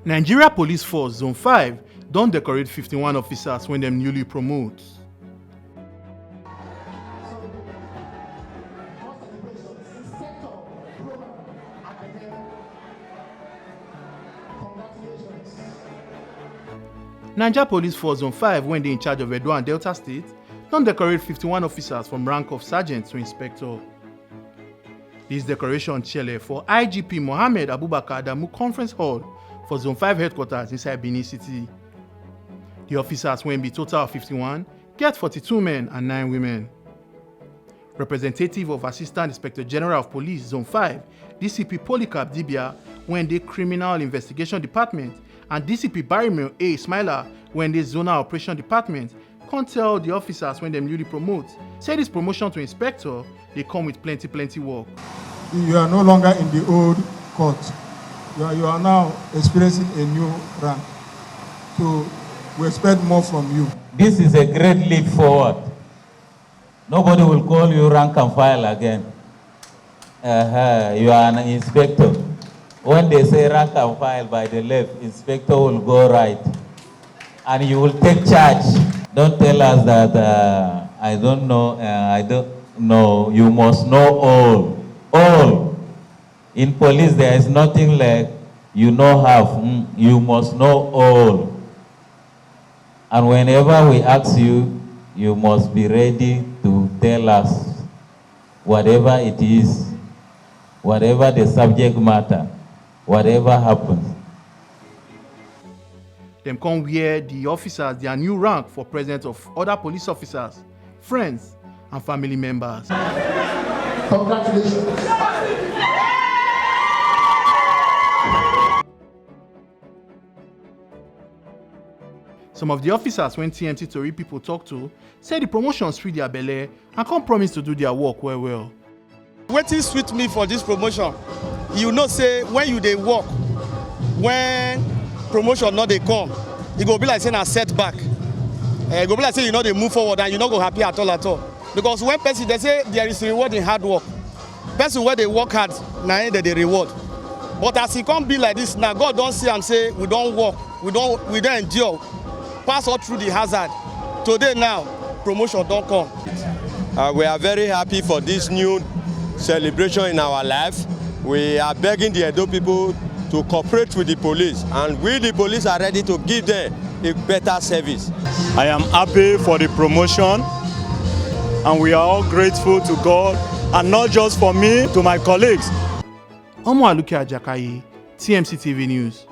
Nigeria Police Force Zone 5 don't decorate 51 officers when them newly promote. Nigeria Police Force Zone 5, when they in charge of Edo and Delta State, don't decorate 51 officers from rank of sergeant to inspector. This decoration shele for IGP Mohammed Abubakar Adamu Conference Hall for Zone 5 headquarters inside Benin City. The officers, when be total of 51, get 42 men and 9 women. Representative of Assistant Inspector General of Police Zone 5, DCP Polycarp Dibia, when the Criminal Investigation Department, and DCP Barimil A. Smiler, when the Zonal Operation Department, can't tell the officers when them newly promote, say this promotion to inspector, they come with plenty work. You are no longer in the old court. You are now experiencing a new rank. So we expect more from you. This is a great leap forward. Nobody will call you rank and file again. You are an inspector. When they say rank and file by the left, inspector will go right. And you will take charge. Don't tell us that I don't know. You must know all. All. In police, there is nothing like you know half. You must know all. And whenever we ask you, you must be ready to tell us whatever it is, whatever the subject matter, whatever happens. Them come wear the officers their new rank for presence of other police officers, friends, and family members. Congratulations. Some of the officers when TMT Tori people talk to say the promotion sweet their belly and can't promise to do their work well. Wetin sweet me for this promotion, you know say when you dey work, when promotion not dey come, e go be like saying a setback. E go be like say you know they move forward and you not go happy at all. Because when person they say there is reward in hard work, person where they work hard na they reward. But as e come be like this now, God don't see and say we don't work, we don't endure, pass all through the hazard. Today now, promotion don't come. We are very happy for this new celebration in our life. We are begging the Edo people to cooperate with the police, and we the police are ready to give them a better service. I am happy for the promotion, and we are all grateful to God, and not just for me, to my colleagues. Omo Aluki Ajakaye, TMC TV News.